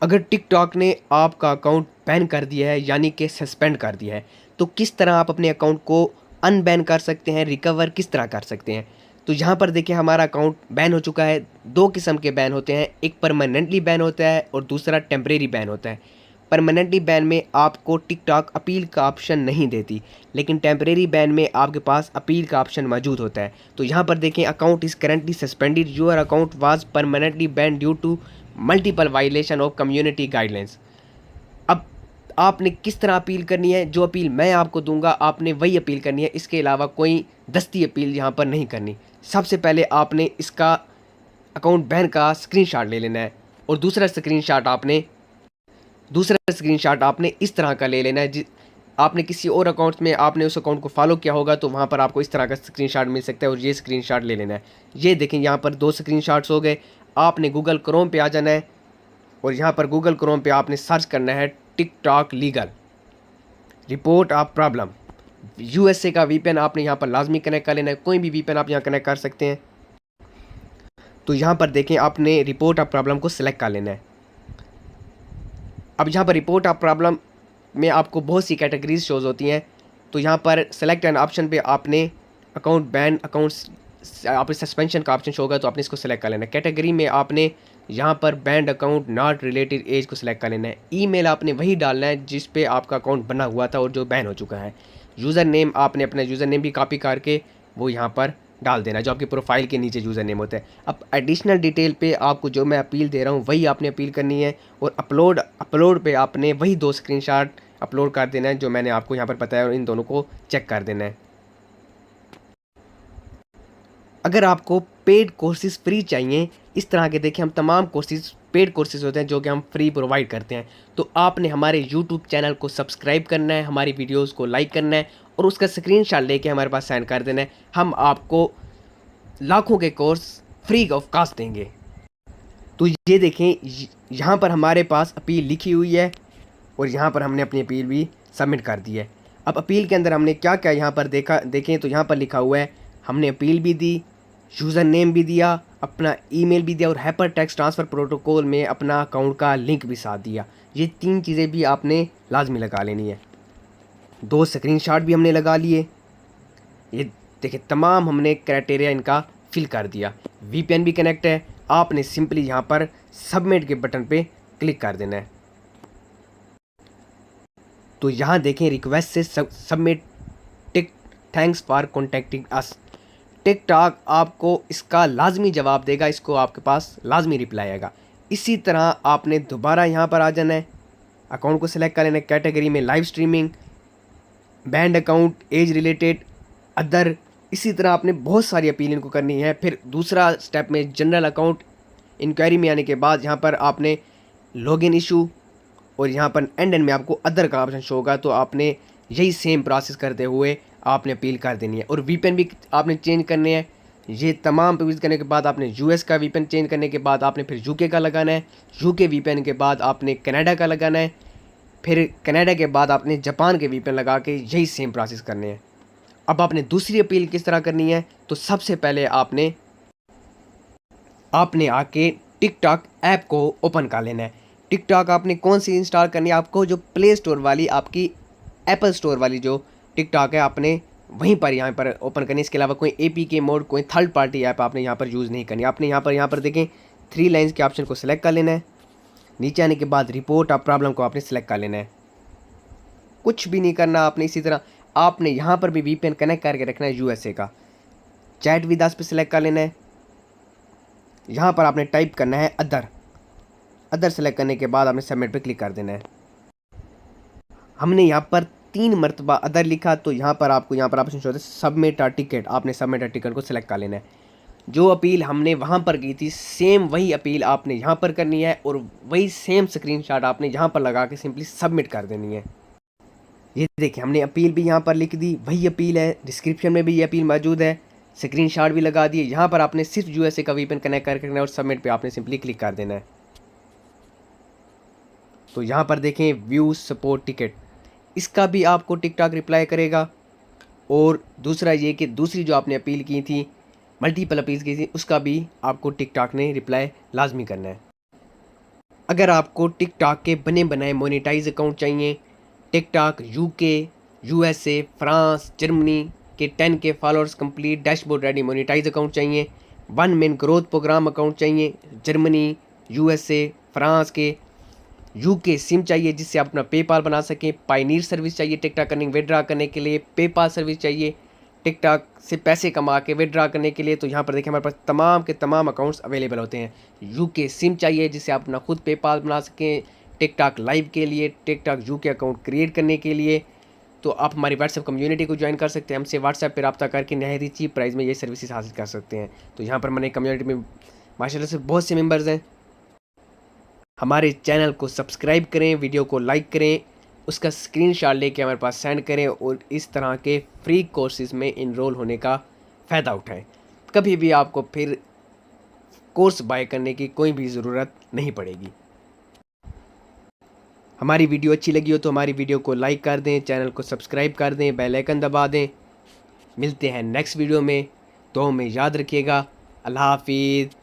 अगर टिकटॉक ने आपका अकाउंट बैन कर दिया है यानी कि सस्पेंड कर दिया है, तो किस तरह आप अपने अकाउंट को अनबैन कर सकते हैं, रिकवर किस तरह कर सकते हैं। तो यहाँ पर देखिए हमारा अकाउंट बैन हो चुका है। दो किस्म के बैन होते हैं, एक परमानेंटली बैन होता है और दूसरा टेम्परेरी बैन होता है। परमानेंटली बैन में आपको टिकटॉक अपील का ऑप्शन नहीं देती, लेकिन टेम्परेरी बैन में आपके पास अपील का ऑप्शन मौजूद होता है। तो यहाँ पर देखें, account is currently suspended, your account was permanently ban due to multiple violation of community guidelines. अब आपने किस तरह अपील करनी है, जो अपील मैं आपको दूंगा आपने वही अपील करनी है, इसके अलावा कोई दस्ती अपील यहाँ पर नहीं करनी। सबसे पहले आपने इसका अकाउंट बैन का स्क्रीनशॉट ले लेना है और दूसरा स्क्रीनशॉट आपने इस तरह का ले लेना है। आपने किसी और अकाउंट में आपने उस अकाउंट को फॉलो किया होगा तो वहाँ पर आपको इस तरह का स्क्रीनशॉट मिल सकता है और ये स्क्रीनशॉट ले लेना है। ये देखें यहाँ पर दो स्क्रीनशॉट्स हो गए। आपने गूगल क्रोम पे आ जाना है और यहाँ पर गूगल क्रोम पे आपने सर्च करना है TikTok legal report of problem. USA का वीपीएन आपने यहाँ पर लाजमी कनेक्ट कर लेना है, कोई भी वीपीएन आप यहाँ कनेक्ट कर सकते हैं। तो यहाँ पर देखें आपने रिपोर्ट ऑफ प्रॉब्लम को सिलेक्ट कर लेना है। अब यहाँ पर रिपोर्ट ऑफ प्रॉब्लम में आपको बहुत सी कैटेगरीज शोज होती हैं। तो यहाँ पर सेलेक्ट एन ऑप्शन पे आपने अकाउंट बैन अकाउंट्स आपने सस्पेंशन का ऑप्शन शो होगा तो आपने इसको सेलेक्ट कर लेना है। कैटेगरी में आपने यहाँ पर banned account not related as को सिलेक्ट कर लेना है। ईमेल आपने वही डालना है जिस पे आपका अकाउंट बना हुआ था और जो बैन हो चुका है। यूज़र नेम आपने अपना यूज़र नेम भी कॉपी करके वो यहाँ पर डाल देना जो आपकी प्रोफाइल के नीचे यूज़र नेम होता है। अब एडिशनल डिटेल पे आपको जो मैं अपील दे रहा हूँ वही आपने अपील करनी है और अपलोड पे आपने वही दो स्क्रीनशॉट अपलोड कर देना है जो मैंने आपको यहाँ पर बताया और इन दोनों को चेक कर देना है। अगर आपको पेड कोर्सेज फ्री चाहिए, इस तरह के देखिए हम तमाम कोर्सेज पेड कोर्सेज होते हैं जो कि हम फ्री प्रोवाइड करते हैं। तो आपने हमारे यूट्यूब चैनल को सब्सक्राइब करना है, हमारी वीडियोस को लाइक करना है और उसका स्क्रीनशॉट लेके हमारे पास सेंड कर देना है। हम आपको लाखों के कोर्स फ्री ऑफ कॉस्ट देंगे। तो ये देखें यहाँ पर हमारे पास अपील लिखी हुई है और यहाँ पर हमने अपनी अपील भी सबमिट कर दी है। अब अपील के अंदर हमने क्या क्या यहाँ पर देखें तो यहाँ पर लिखा हुआ है हमने अपील भी दी, यूज़र नेम भी दिया, अपना ईमेल भी दिया और हाइपर टेक्स्ट ट्रांसफ़र प्रोटोकॉल में अपना अकाउंट का लिंक भी साथ दिया। ये तीन चीज़ें भी आपने लाजमी लगा लेनी है। दो स्क्रीनशॉट भी हमने लगा लिए। ये देखिए तमाम हमने क्राइटेरिया इनका फिल कर दिया। वीपीएन भी कनेक्ट है। आपने सिंपली यहाँ पर सबमिट के बटन पे क्लिक कर देना है। तो यहाँ देखें रिक्वेस्ट से submit tick thanks for contacting us. TikTok आपको इसका लाजमी जवाब देगा, इसको आपके पास लाजमी रिप्लाई आएगा। इसी तरह आपने दोबारा यहाँ पर आ जाना है, अकाउंट को सिलेक्ट कर लेना है। कैटेगरी में live streaming, band account, age related, other, इसी तरह आपने बहुत सारी अपील इनको करनी है। फिर दूसरा स्टेप में जनरल अकाउंट इंक्वायरी में आने के बाद यहाँ पर आपने लॉगिन इशू और यहाँ पर एंड में आपको अदर का ऑप्शन शो होगा। तो आपने यही सेम प्रोसेस करते हुए आपने अपील कर देनी है और वीपीएन भी आपने चेंज करने हैं। ये तमाम यूज़ करने के बाद आपने यूएस का वीपीएन चेंज करने के बाद आपने फिर यूके का लगाना है। यूके वीपीएन के बाद आपने कनाडा का लगाना है। फिर कनाडा के बाद आपने जापान के वीपीएन लगा के यही सेम प्रोसेस करने हैं। अब आपने दूसरी अपील किस तरह करनी है, तो सबसे पहले आपने आके टिकटॉक ऐप को ओपन कर लेना है। टिकटॉक आपने कौन सी इंस्टॉल करनी है, आपको जो प्ले स्टोर वाली आपकी एप्पल स्टोर वाली जो टिकटॉक है आपने वहीं पर यहाँ पर ओपन करनी है। इसके अलावा कोई एपीके मोड, कोई थर्ड पार्टी ऐप आपने यहाँ पर यूज़ नहीं करनी। आपने यहाँ पर देखें 3 लाइन्स के ऑप्शन को सिलेक्ट कर लेना है। नीचे आने के बाद रिपोर्ट ऑफ प्रॉब्लम को आपने सिलेक्ट कर लेना है। कुछ भी नहीं करना आपने। इसी तरह आपने यहाँ पर भी वीपीएन कनेक्ट करके रखना है यूएसए का। चैट विद अस पे सिलेक्ट कर लेना है। यहाँ पर आपने टाइप करना है अदर सेलेक्ट करने के बाद आपने सबमिट पे क्लिक कर देना है। हमने यहाँ पर 3 मरतबा अदर लिखा तो यहाँ पर ऑप्शन होता है सबमिट अ टिकट। आपने सबमिट अ टिकट को सिलेक्ट कर लेना है। जो अपील हमने वहाँ पर की थी सेम वही अपील आपने यहाँ पर करनी है और वही सेम स्क्रीनशॉट आपने यहाँ पर लगा के सिंपली सबमिट कर देनी है। ये देखिए हमने अपील भी यहाँ पर लिख दी, वही अपील है। डिस्क्रिप्शन में भी ये अपील मौजूद है, स्क्रीनशॉट भी लगा दिए। यहाँ पर आपने सिर्फ यूएसए का वीपीएन कनेक्ट करके रखना है और सबमिट पे आपने सिंपली क्लिक कर देना है। तो यहाँ पर देखें व्यू सपोर्ट टिकट, इसका भी आपको टिकटॉक रिप्लाई करेगा। और दूसरा ये कि दूसरी जो आपने अपील की थी, मल्टीपल अपील की थी, उसका भी आपको टिकटॉक ने रिप्लाई लाजमी करना है। अगर आपको टिकटॉक के बने बनाए मोनेटाइज अकाउंट चाहिए, TikTok UK, USA, France, Germany के 10K followers complete dashboard ready monetise account चाहिए, 1 मिलियन ग्रोथ प्रोग्राम अकाउंट चाहिए, जर्मनी, यूएसए, फ्रांस के, यूके सिम चाहिए जिससे आप अपना पेपाल बना सकें, पायनीर सर्विस चाहिए टिकटॉक अर्निंग विड्रा करने के लिए, पेपाल सर्विस चाहिए टिकटॉक से पैसे कमा के विड्रा करने के लिए, तो यहाँ पर देखिए हमारे पास तमाम के तमाम अकाउंट्स अवेलेबल होते हैं। यूके सिम चाहिए जिससे आप अपना खुद पेपाल बना सकें, टिकटॉक लाइव के लिए, टिकटॉक यूके अकाउंट क्रिएट करने के लिए, तो आप हमारी व्हाट्सएप कम्युनिटी को ज्वाइन कर सकते हैं। हमसे व्हाट्सएप पर रब्ता करके नहायत ही चीप प्राइस में ये सर्विसेज हासिल कर सकते हैं। तो यहाँ पर हमारे कम्युनिटी में माशाल्लाह से बहुत से मेम्बर्स हैं। हमारे चैनल को सब्सक्राइब करें, वीडियो को लाइक करें, उसका स्क्रीनशॉट लेके हमारे पास सेंड करें और इस तरह के फ्री कोर्सेज़ में इनरोल होने का फ़ायदा उठाएं। कभी भी आपको फिर कोर्स बाय करने की कोई भी ज़रूरत नहीं पड़ेगी। हमारी वीडियो अच्छी लगी हो तो हमारी वीडियो को लाइक कर दें, चैनल को सब्सक्राइब कर दें, बेल आइकन दबा दें। मिलते हैं नेक्स्ट वीडियो में, तो हमें याद रखिएगा। अल्लाह हाफिज़।